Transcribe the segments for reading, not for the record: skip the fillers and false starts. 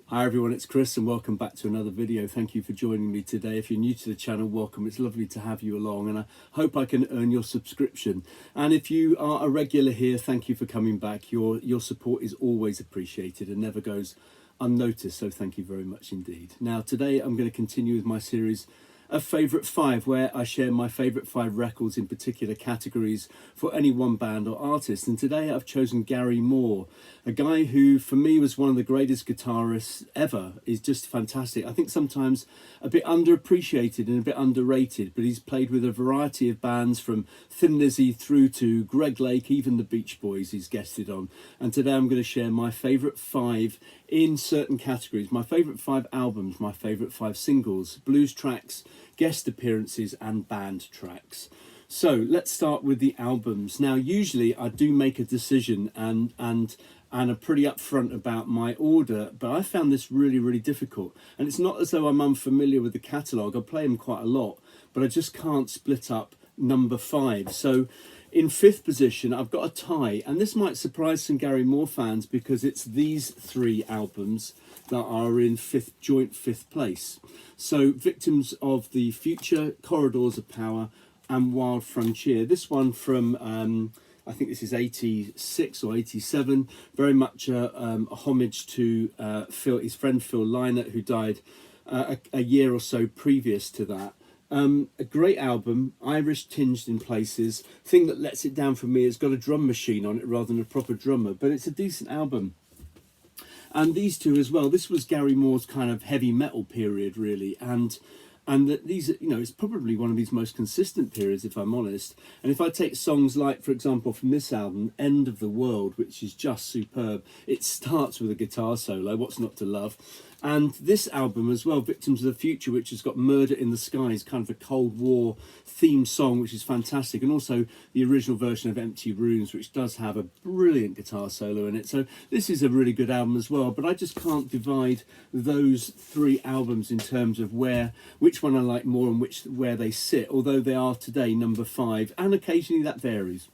Hi everyone, it's Chris and welcome back to another video. Thank you for joining me today. If you're new to the channel, welcome. It's lovely to have you along and I hope I can earn your subscription. And if you are a regular here, thank you for coming back. Your support is always appreciated and never goes unnoticed, so thank you very much indeed. Now today I'm going to continue with my series of Favourite 5, where I share my favourite 5 records in particular categories for any one band or artist. And today I've chosen Gary Moore, a guy who for me was one of the greatest guitarists ever. He's just fantastic. I think sometimes a bit underappreciated and a bit underrated, but he's played with a variety of bands from Thin Lizzy through to Greg Lake, even the Beach Boys he's guested on. And today I'm going to share my favourite 5 in certain categories, my favourite 5 albums, my favourite 5 singles, blues tracks, guest appearances and band tracks. So let's start with the albums. Now usually I do make a decision and are pretty upfront about my order, but I found this really difficult. And it's not as though I'm unfamiliar with the catalogue. I play them quite a lot, but I just can't split up number 5. So in 5th position, I've got a tie, and this might surprise some Gary Moore fans because it's these 3 albums that are in joint 5th place. So Victims of the Future, Corridors of Power and Wild Frontier. This one from I think this is 86 or 87, very much a homage to his friend Phil Lynott, who died a year or so previous to that. A great album, Irish tinged in places. Thing that lets it down for me, it's got a drum machine on it rather than a proper drummer, but it's a decent album. And these two as well. This was Gary Moore's kind of heavy metal period, really, and that these, you know, it's probably one of his most consistent periods, if I'm honest. And if I take songs like, for example, from this album, End of the World, which is just superb. It starts with a guitar solo, what's not to love? And this album as well, Victims of the Future, which has got Murder in the Skies, kind of a Cold War theme song, which is fantastic. And also the original version of Empty Rooms, which does have a brilliant guitar solo in it. So this is a really good album as well. But I just can't divide those 3 albums in terms of which one I like more and where they sit, although they are today number 5, and occasionally that varies.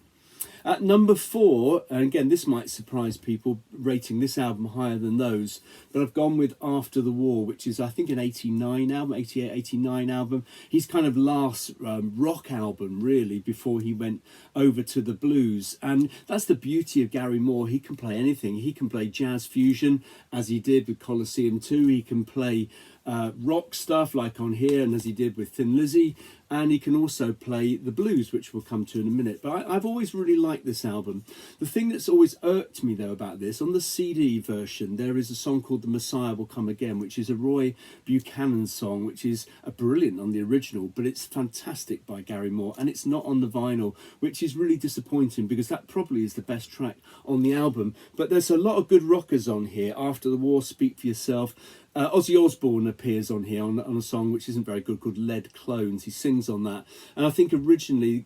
At number 4, and again this might surprise people rating this album higher than those, but I've gone with After the War, which is I think an 89 album, 88, 89 album. His kind of last rock album really before he went over to the blues. And that's the beauty of Gary Moore. He can play anything. He can play jazz fusion as he did with Colosseum 2. He can play rock stuff like on here, and as he did with Thin Lizzy, and he can also play the blues, which we'll come to in a minute. But I've always really liked this album. The thing that's always irked me though about this, on the CD version there is a song called The Messiah Will Come Again, which is a Roy Buchanan song, which is brilliant on the original, but it's fantastic by Gary Moore, and it's not on the vinyl, which is really disappointing because that probably is the best track on the album. But there's a lot of good rockers on here. After the War, Speak for Yourself. Ozzy Osbourne appears on here on a song which isn't very good called Lead Clones. He sings on that. And I think originally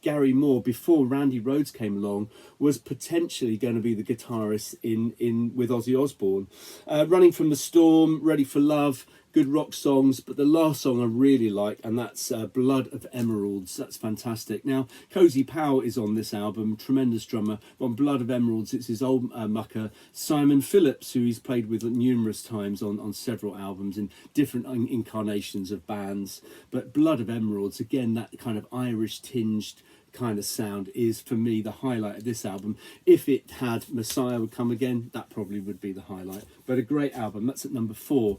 Gary Moore, before Randy Rhoads came along, was potentially going to be the guitarist in with Ozzy Osbourne. Running from the Storm, Ready for Love, good rock songs, but the last song I really like, and that's Blood of Emeralds. That's fantastic. Now, Cozy Powell is on this album, tremendous drummer. On Blood of Emeralds, it's his old mucker, Simon Phillips, who he's played with numerous times on several albums in different incarnations of bands. But Blood of Emeralds, again, that kind of Irish tinged kind of sound is for me the highlight of this album. If it had Messiah Would Come Again, that probably would be the highlight. But a great album. That's at number 4.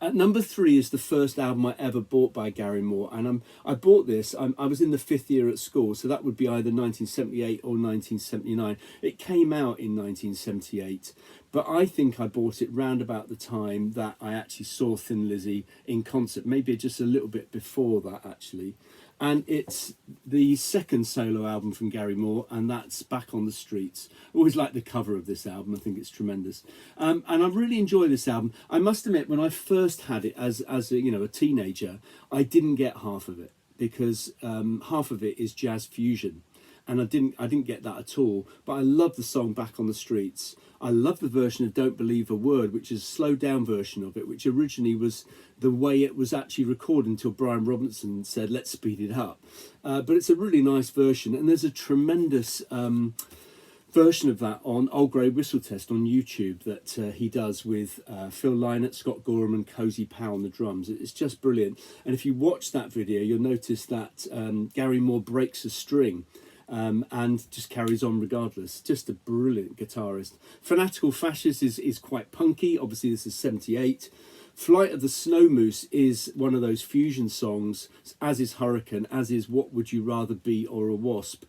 At number 3 is the first album I ever bought by Gary Moore, and I bought this, I was in the 5th year at school, so that would be either 1978 or 1979. It came out in 1978, but I think I bought it round about the time that I actually saw Thin Lizzy in concert, maybe just a little bit before that actually. And it's the second solo album from Gary Moore, and that's Back on the Streets. I always like the cover of this album. I think it's tremendous, and I really enjoy this album. I must admit, when I first had it as a teenager, I didn't get half of it because half of it is jazz fusion, and I didn't get that at all. But I love the song Back on the Streets. I love the version of Don't Believe a Word, which is a slowed down version of it, which originally was the way it was actually recorded until Brian Robinson said, let's speed it up. But it's a really nice version, and there's a tremendous version of that on Old Grey Whistle Test on YouTube that he does with Phil Lynott, Scott Gorham and Cozy Powell on the drums. It's just brilliant. And if you watch that video, you'll notice that Gary Moore breaks a string and just carries on regardless. Just a brilliant guitarist. Fanatical Fascist is quite punky. Obviously this is 78. Flight of the Snow Moose is one of those fusion songs, as is Hurricane, as is What Would You Rather Be or a Wasp.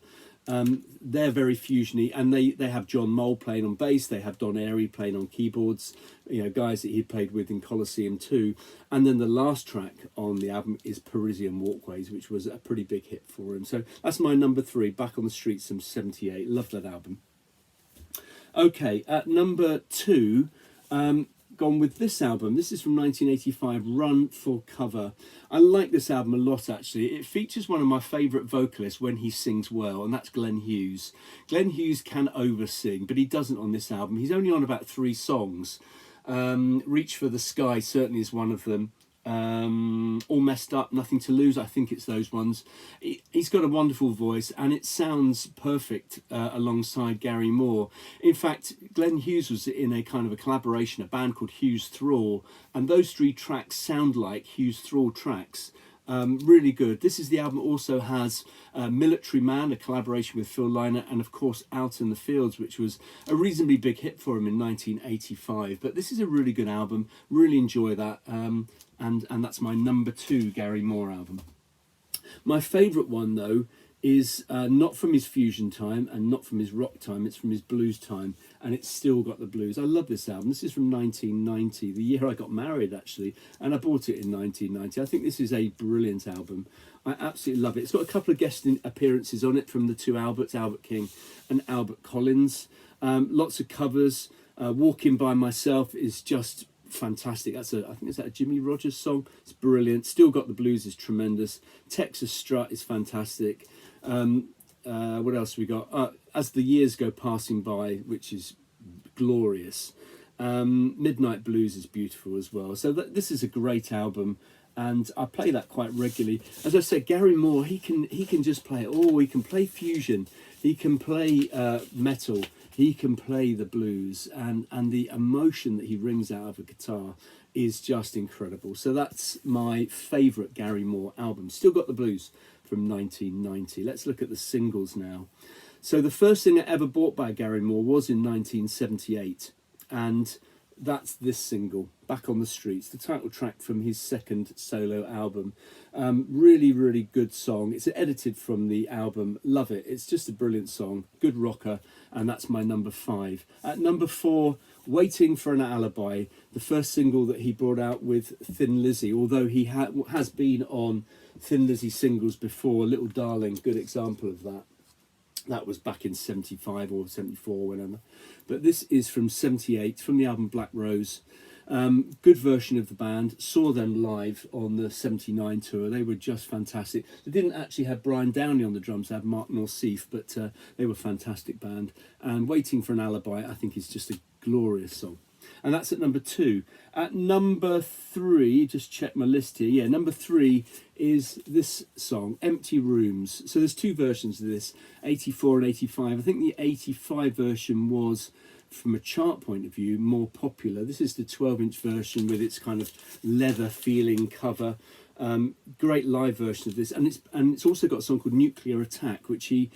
They're very fusiony, and they have John Mole playing on bass, they have Don Airey playing on keyboards, you know, guys that he played with in Colosseum 2. And then the last track on the album is Parisian Walkways, which was a pretty big hit for him. So that's my number 3, Back on the Streets from 78. Love that album. Okay, at number 2, gone with this album. This is from 1985, Run for Cover. I like this album a lot, actually. It features one of my favourite vocalists when he sings well, and that's Glenn Hughes. Glenn Hughes can oversing, but he doesn't on this album. He's only on about 3 songs. Reach for the Sky certainly is one of them. All Messed Up, Nothing to Lose, I think it's those ones. He's got a wonderful voice, and it sounds perfect alongside Gary Moore. In fact, Glenn Hughes was in a kind of a collaboration, a band called Hughes Thrall, and those 3 tracks sound like Hughes Thrall tracks. Really good. This is the album also has Military Man, a collaboration with Phil Lynott, and of course Out in the Fields, which was a reasonably big hit for him in 1985. But this is a really good album. Really enjoy that. And that's my number 2 Gary Moore album. My favourite one, though, is not from his fusion time and not from his rock time. It's from his blues time, and it's still got the blues. I love this album. This is from 1990, the year I got married, actually, and I bought it in 1990. I think this is a brilliant album. I absolutely love it. It's got a couple of guest appearances on it from the 2 Alberts, Albert King and Albert Collins. Lots of covers. Walking by Myself is just fantastic. I think it's a Jimmy Rogers song. It's brilliant. Still Got the Blues is tremendous. Texas Strut is fantastic. What else we got? As the Years Go Passing By, which is glorious. Midnight Blues is beautiful as well. So this is a great album, and I play that quite regularly. As I said, Gary Moore, he can just play it all. He can play fusion, he can play metal, he can play the blues, and the emotion that he wrings out of a guitar is just incredible. So that's my favourite Gary Moore album. Still Got the Blues from 1990. Let's look at the singles now. So the first thing I ever bought by Gary Moore was in 1978, and that's this single, Back on the Streets, the title track from his second solo album. Really, really good song. It's edited from the album. Love it. It's just a brilliant song. Good rocker, and that's my number 5. At number 4, Waiting for an Alibi, the first single that he brought out with Thin Lizzy, although he has been on Thin Lizzy singles before. Little Darling, good example of that. That was back in 75 or 74, whenever. But this is from 78, from the album Black Rose. Good version of the band. Saw them live on the 79 tour. They were just fantastic. They didn't actually have Brian Downey on the drums. They had Mark Norseef, but they were a fantastic band. And Waiting for an Alibi, I think, is just a glorious song. And that's at number 2. At number 3, just check my list here. Yeah, number 3 is this song, Empty Rooms. So there's 2 versions of this, 84 and 85. I think the 85 version was, from a chart point of view, more popular. This is the 12-inch version with its kind of leather feeling cover. Great live version of this, and it's also got a song called Nuclear Attack, which he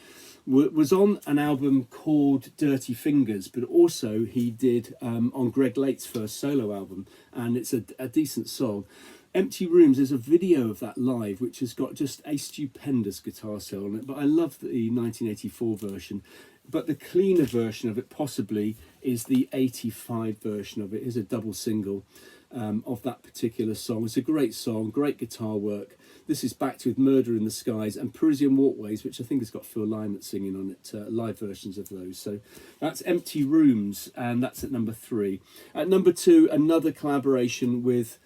was on an album called Dirty Fingers, but also he did on Greg Late's first solo album, and it's a decent song. Empty Rooms, there's a video of that live which has got just a stupendous guitar solo on it, but I love the 1984 version. But the cleaner version of it possibly is the 85 version of it. It's a double single of that particular song. It's a great song, great guitar work. This is backed with Murder in the Skies and Parisian Walkways, which I think has got Phil Lynott singing on it, live versions of those. So that's Empty Rooms, and that's at number 3. At number 2, another collaboration with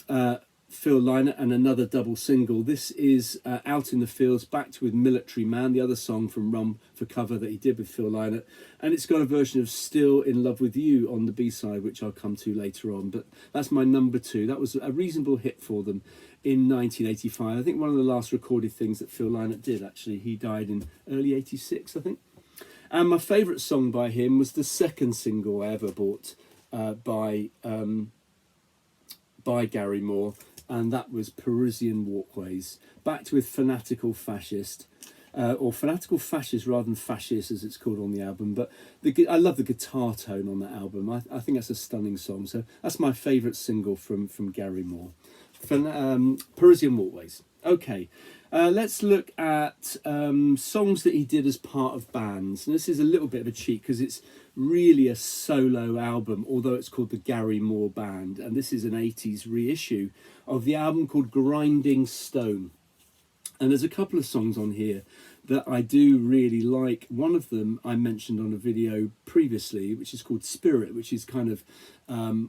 Phil Lynott and another double single. This is Out in the Fields, backed with Military Man, the other song from Run for Cover that he did with Phil Lynott, and it's got a version of Still in Love with You on the B-side, which I'll come to later on. But that's my number 2. That was a reasonable hit for them in 1985. I think one of the last recorded things that Phil Lynott did, actually. He died in early 86, I think. And my favourite song by him was the second single I ever bought by Gary Moore, and that was Parisian Walkways, backed with Fanatical Fascist. Or Fanatical Fascist rather than Fascist as it's called on the album, but I love the guitar tone on that album. I think that's a stunning song, so that's my favourite single from Gary Moore. Parisian Walkways. Okay, let's look at songs that he did as part of bands. And this is a little bit of a cheat because it's really a solo album, although it's called the Gary Moore Band, and this is an 80s reissue of the album called Grinding Stone. And there's a couple of songs on here that I do really like. One of them I mentioned on a video previously, which is called Spirit, which is kind of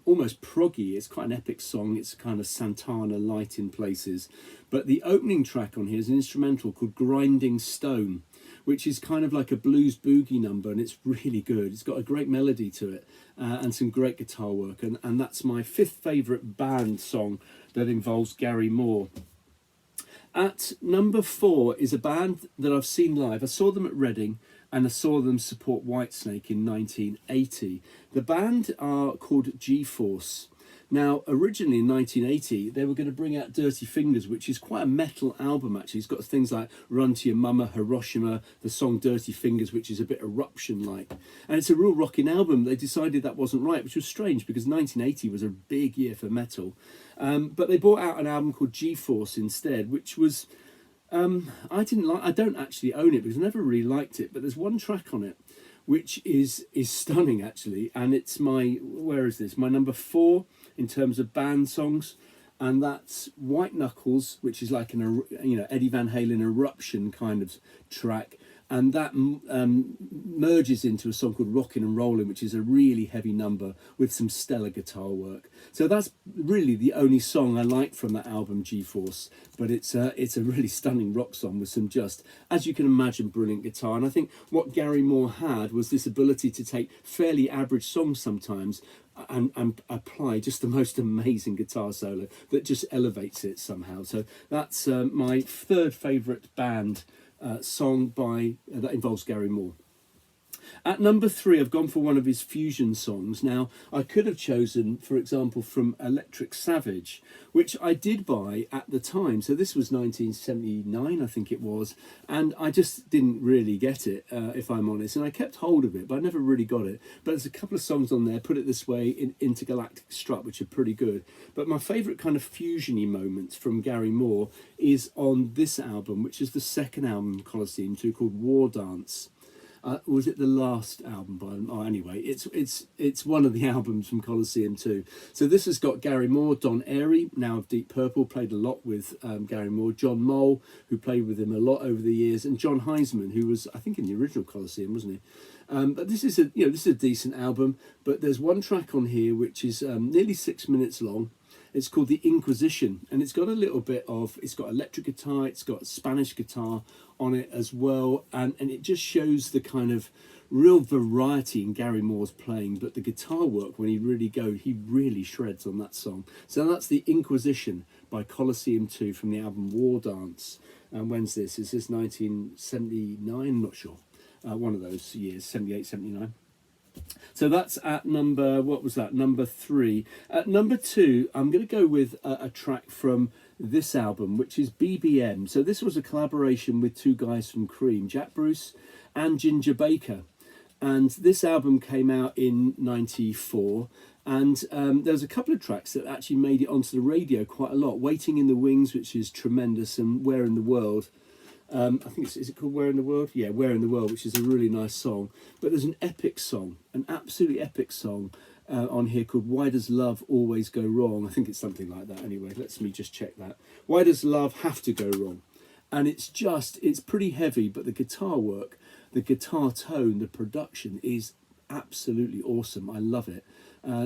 almost proggy. It's quite an epic song. It's kind of Santana light in places. But the opening track on here is an instrumental called Grinding Stone, which is kind of like a blues boogie number, and it's really good. It's got a great melody to it and some great guitar work. And that's my fifth favourite band song that involves Gary Moore. At number 4 is a band that I've seen live. I saw them at Reading and I saw them support Whitesnake in 1980. The band are called G-Force. Now, originally in 1980, they were going to bring out Dirty Fingers, which is quite a metal album, actually. It's got things like Run to Your Mama, Hiroshima, the song Dirty Fingers, which is a bit Eruption-like. And it's a real rocking album. They decided that wasn't right, which was strange because 1980 was a big year for metal. But they brought out an album called G-Force instead, which was... I don't actually own it because I never really liked it, but there's one track on it which is stunning, actually, and it's my number 4 in terms of band songs, and that's White Knuckles, which is like an Eddie Van Halen Eruption kind of track, and that merges into a song called Rockin' and Rollin', which is a really heavy number with some stellar guitar work. So that's really the only song I like from that album, G-Force, but it's a really stunning rock song with some just, as you can imagine, brilliant guitar. And I think what Gary Moore had was this ability to take fairly average songs sometimes and apply just the most amazing guitar solo that just elevates it somehow. So that's my third favourite band song that involves Gary Moore. At number 3, I've gone for one of his fusion songs. Now, I could have chosen, for example, from Electric Savage, which I did buy at the time. So this was 1979, I think it was, and I just didn't really get it, if I'm honest. And I kept hold of it, but I never really got it. But there's a couple of songs on there, Put It This Way, in Intergalactic Strut, which are pretty good. But my favourite kind of fusiony moments from Gary Moore is on this album, which is the second album, Colosseum 2, called War Dance. Was it the last album by him? Oh, anyway, it's one of the albums from Colosseum 2. So this has got Gary Moore, Don Airey, now of Deep Purple, played a lot with Gary Moore, John Moll, who played with him a lot over the years, and John Heisman, who was, I think, in the original Colosseum, wasn't he? But this is a decent album. But there's one track on here which is nearly 6 minutes long. It's called The Inquisition, and it's got it's got electric guitar, it's got Spanish guitar on it as well, and it just shows the kind of real variety in Gary Moore's playing, but the guitar work, when he really shreds on that song. So that's The Inquisition by Colosseum 2 from the album War Dance. And when's this? Is this 1979? I'm not sure. One of those years, 78, 79. So that's at number 3. At number 2, I'm going to go with a track from this album, which is BBM. So this was a collaboration with two guys from Cream, Jack Bruce and Ginger Baker. And this album came out in 94. And there's a couple of tracks that actually made it onto the radio quite a lot. Waiting in the Wings, which is tremendous, and Where in the World. I think is it called Where in the World? Yeah, Where in the World, which is a really nice song. But there's an epic song, an absolutely epic song on here called Why Does Love Always Go Wrong? I think it's something like that. Anyway, let me just check that. Why Does Love Have to Go Wrong? And it's pretty heavy, but the guitar work, the guitar tone, the production is absolutely awesome. I love it.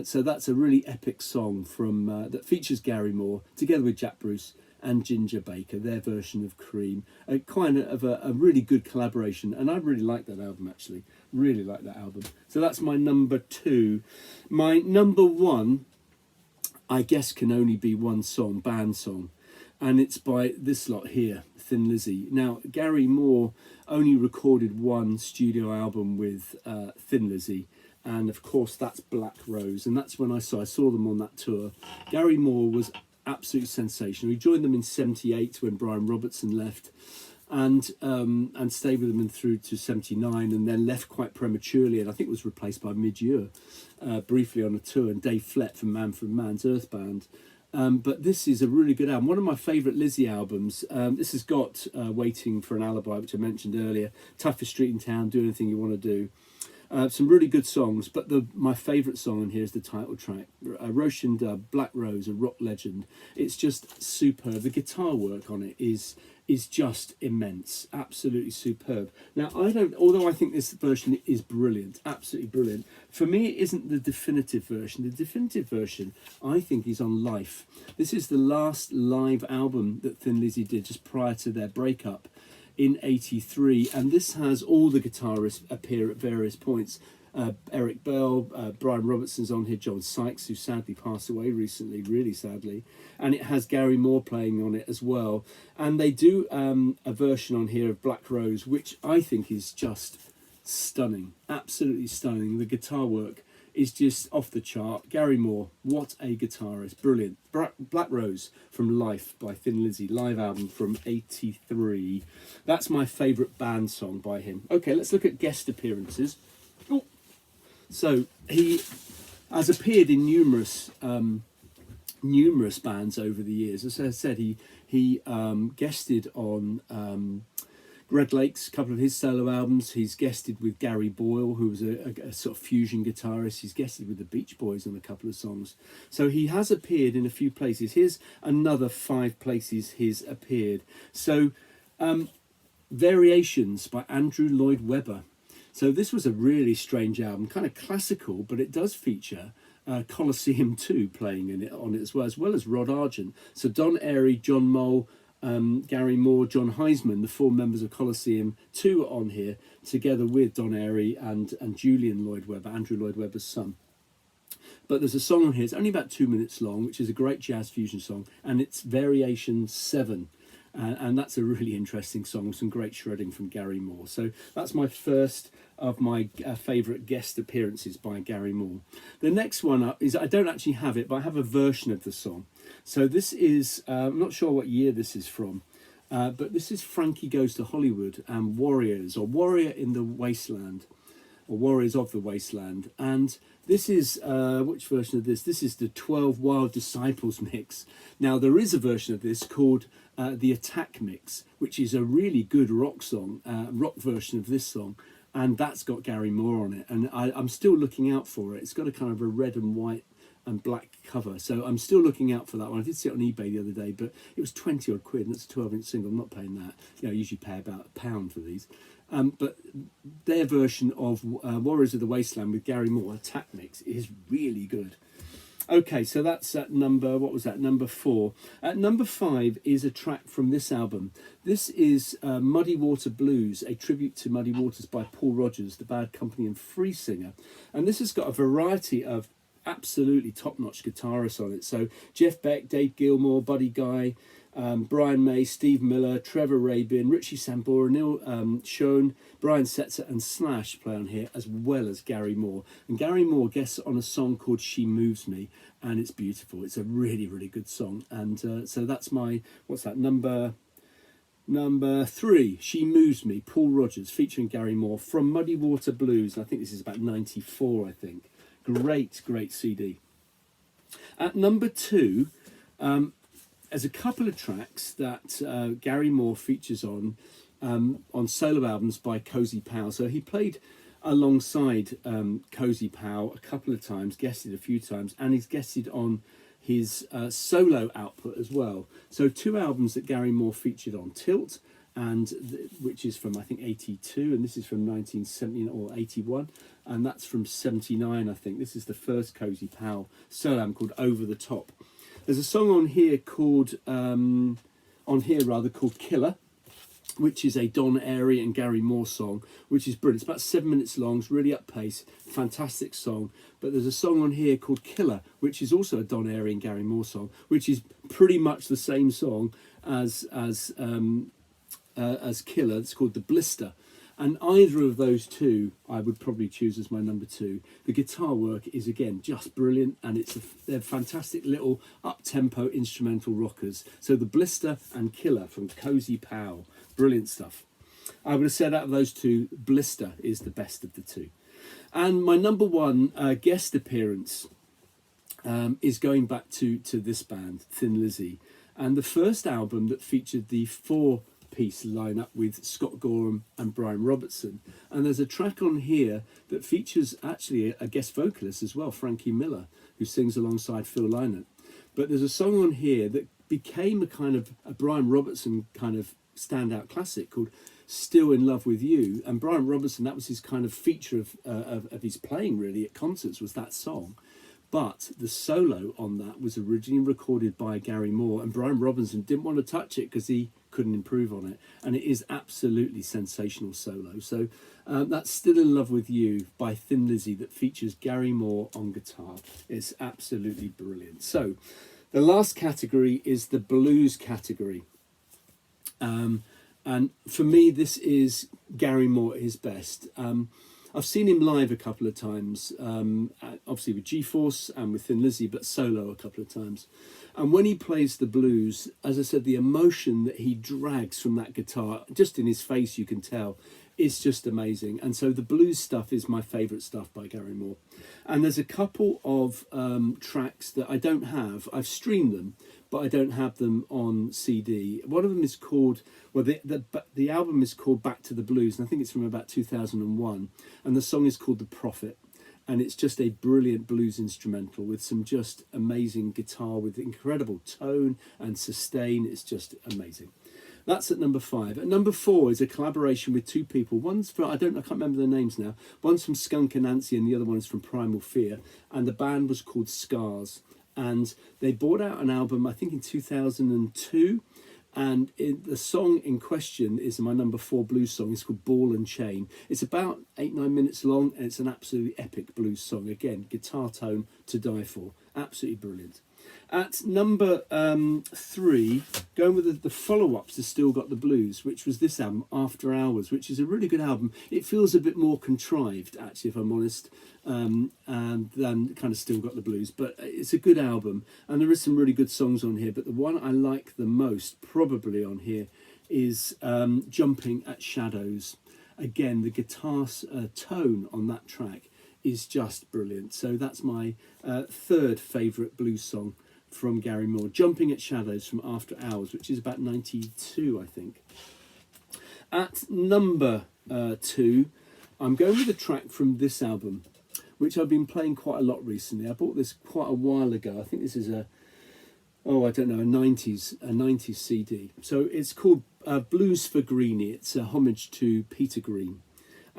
So that's a really epic song from that features Gary Moore together with Jack Bruce and Ginger Baker, their version of Cream. Kind of a really good collaboration, and I really like that album, actually. Really like that album. So that's my number 2. My number 1, I guess, can only be one song, band song. and it's by this lot here, Thin Lizzy. Now, Gary Moore only recorded one studio album with Thin Lizzy, and of course that's Black Rose, and that's when I saw them on that tour. Gary Moore was absolutely sensational. He joined them in '78 when Brian Robertson left, and stayed with them through to '79, and then left quite prematurely, and I think was replaced by Midge Ure briefly on a tour, and Dave Flett from Man's Earth Band. But this is a really good album, one of my favourite Lizzy albums. This has got Waiting for an Alibi, which I mentioned earlier, Toughest Street in Town, Do Anything You Want to Do. Some really good songs, but my favourite song on here is the title track, Roshan Dub, Black Rose, a rock legend. It's just superb. The guitar work on it is just immense, absolutely superb. Now, although I think this version is brilliant, absolutely brilliant, for me it isn't the definitive version. The definitive version, I think, is on Life. This is the last live album that Thin Lizzy did just prior to their breakup in '83, and this has all the guitarists appear at various points. Eric Bell, Brian Robertson's on here, John Sykes, who sadly passed away recently, really sadly, and it has Gary Moore playing on it as well. And they do a version on here of Black Rose, which I think is just stunning, absolutely stunning. The guitar work is just off the chart. Gary Moore, what a guitarist, brilliant. Black Rose from Life by Thin Lizzy, live album from '83. That's my favourite band song by him. Okay, let's look at guest appearances. Ooh. So he has appeared in numerous bands over the years. As I said, he guested on Greg Lake's couple of his solo albums. He's guested with Gary Boyle, who was a sort of fusion guitarist. He's guested with the Beach Boys on a couple of songs. So he has appeared in a few places. Here's another 5 places he's appeared. So Variations by Andrew Lloyd Webber. So this was a really strange album, kind of classical, but it does feature Colosseum 2 playing on it as well as Rod Argent. So Don Airey, John Moll, Gary Moore, John Heisman, the 4 members of Colosseum 2 are on here, together with Don Airey and Julian Lloyd Webber, Andrew Lloyd Webber's son. But there's a song on here, it's only about 2 minutes long, which is a great jazz fusion song, and it's Variation 7. And that's a really interesting song, some great shredding from Gary Moore. So that's my first of my favourite guest appearances by Gary Moore. The next one up is, I don't actually have it, but I have a version of the song. So this is, I'm not sure what year this is from, but this is Frankie Goes to Hollywood and Warriors, or Warrior in the Wasteland, or Warriors of the Wasteland. And this is, which version of this? This is the 12 Wild Disciples mix. Now, there is a version of this called the Attack Mix, which is a really good rock song, rock version of this song. And that's got Gary Moore on it. And I'm still looking out for it. It's got a kind of a red and white and black cover. So I'm still looking out for that one. I did see it on eBay the other day, but it was 20 odd quid, and it's a 12-inch single. I'm not paying that. You know, I usually pay about £1 for these. But their version of Warriors of the Wasteland with Gary Moore, Attack Mix, is really good. Okay, so that's at number, what was that, number 4. At number 5 is a track from this album. This is Muddy Water Blues, a tribute to Muddy Waters by Paul Rodgers, the Bad Company and free singer. And this has got a variety of absolutely top-notch guitarists on it. So Jeff Beck, Dave Gilmour, Buddy Guy, Brian May, Steve Miller, Trevor Rabin, Richie Sambora, Neil Schoen, Brian Setzer and Slash play on here, as well as Gary Moore. And Gary Moore guests on a song called She Moves Me, and it's beautiful. It's a really, really good song. And so that's my, what's that, number 3, She Moves Me, Paul Rodgers, featuring Gary Moore, from Muddy Water Blues. And I think this is about 94, I think. Great, great CD. At number 2, there's a couple of tracks that Gary Moore features on solo albums by Cozy Powell. So he played alongside Cozy Powell a couple of times, guested a few times, and he's guested on his solo output as well. So 2 albums that Gary Moore featured on, Tilt, which is from, I think, 82, and this is from 1970 or 81, and that's from 79, I think. This is the first Cozy Powell solo album called Over the Top. There's a song on here called Killer, which is a Don Airey and Gary Moore song, which is brilliant. It's about 7 minutes long, it's really up pace, fantastic song. But there's a song on here called Killer, which is also a Don Airey and Gary Moore song, which is pretty much the same song as Killer. It's called The Blister. And either of those two I would probably choose as my number 2. The guitar work is, again, just brilliant, and they're fantastic little up-tempo instrumental rockers. So The Blister and Killer from Cozy Powell, brilliant stuff. I would have said out of those two, Blister is the best of the two. And my number 1 guest appearance is going back to this band, Thin Lizzy, and the first album that featured the 4-piece lineup with Scott Gorham and Brian Robertson. And there's a track on here that features actually a guest vocalist as well, Frankie Miller, who sings alongside Phil Lynott. But there's a song on here that became a kind of a Brian Robertson kind of standout classic called Still in Love with You. And Brian Robertson, that was his kind of feature of his playing really at concerts, was that song. But the solo on that was originally recorded by Gary Moore, and Brian Robertson didn't want to touch it because he couldn't improve on it. And it is absolutely sensational solo. So that's Still in Love with You by Thin Lizzy that features Gary Moore on guitar. It's absolutely brilliant. So the last category is the blues category. And for me, this is Gary Moore at his best. I've seen him live a couple of times, obviously with G-Force and with Thin Lizzy, but solo a couple of times. And when he plays the blues, as I said, the emotion that he drags from that guitar, just in his face you can tell, is just amazing. And so the blues stuff is my favourite stuff by Gary Moore. And there's a couple of tracks that I don't have. I've streamed them, but I don't have them on CD. One of them is called, well, the album is called Back to the Blues, and I think it's from about 2001. And the song is called The Prophet. And it's just a brilliant blues instrumental with some just amazing guitar with incredible tone and sustain. It's just amazing. That's at number 5. At number 4 is a collaboration with 2 people. One's from, I can't remember their names now. One's from Skunk Anansie and the other one's from Primal Fear. And the band was called Scars. And they brought out an album, I think in 2002. And the song in question is my number 4 blues song. It's called Ball and Chain. It's about 8-9 minutes long, and it's an absolutely epic blues song. Again, guitar tone to die for. Absolutely brilliant. At number 3, going with the follow-ups to Still Got the Blues, which was this album, After Hours, which is a really good album. It feels a bit more contrived, actually, if I'm honest, than kind of Still Got the Blues. But it's a good album, and there is some really good songs on here. But the one I like the most, probably on here, is Jumping at Shadows. Again, the guitar tone on that track is just brilliant. So that's my 3rd favourite blues song from Gary Moore, Jumping at Shadows from After Hours, which is about 92, I think. At number 2, I'm going with a track from this album, which I've been playing quite a lot recently. I bought this quite a while ago. I think this is a 90s CD. So it's called Blues for Greenie. It's a homage to Peter Green.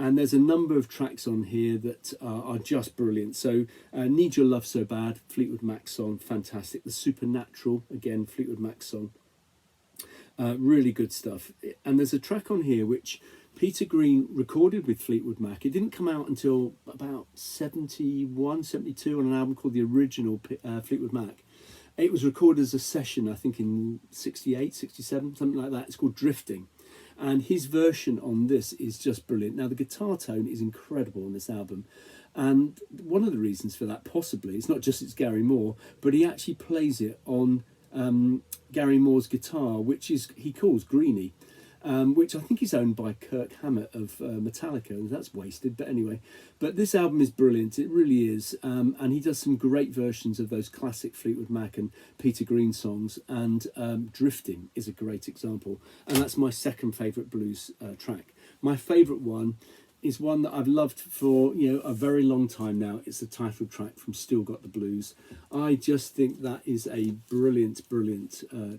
And there's a number of tracks on here that are just brilliant. So Need Your Love So Bad, Fleetwood Mac song, fantastic. The Supernatural, again, Fleetwood Mac song. Really good stuff. And there's a track on here which Peter Green recorded with Fleetwood Mac. It didn't come out until about 71, 72 on an album called The Original Fleetwood Mac. It was recorded as a session, I think in 68, 67, something like that. It's called Drifting. And his version on this is just brilliant. Now, the guitar tone is incredible on this album. And one of the reasons for that, possibly, it's not just it's Gary Moore, but he actually plays it on Gary Moore's guitar, which he calls Greenie, which I think is owned by Kirk Hammett of Metallica, and that's wasted, but anyway. But this album is brilliant, it really is, and he does some great versions of those classic Fleetwood Mac and Peter Green songs, and Drifting is a great example, and that's my 2nd favourite blues track. My favourite one is one that I've loved for a very long time now. It's the title track from Still Got the Blues. I just think that is a brilliant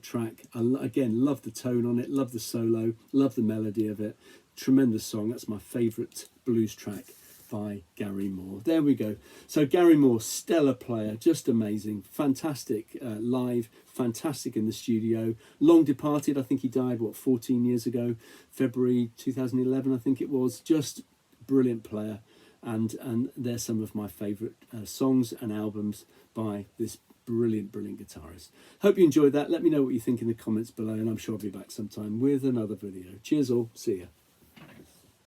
track. Again, love the tone on it, love the solo, love the melody of it. Tremendous song. That's my favourite blues track by Gary Moore. There we go. So Gary Moore, stellar player, just amazing, fantastic live, fantastic in the studio, long departed. I think he died, 14 years ago, February 2011, I think it was. Just brilliant player. And they're some of my favourite songs and albums by this brilliant guitarist. Hope you enjoyed that. Let me know what you think in the comments below, and I'm sure I'll be back sometime with another video. Cheers all. See ya.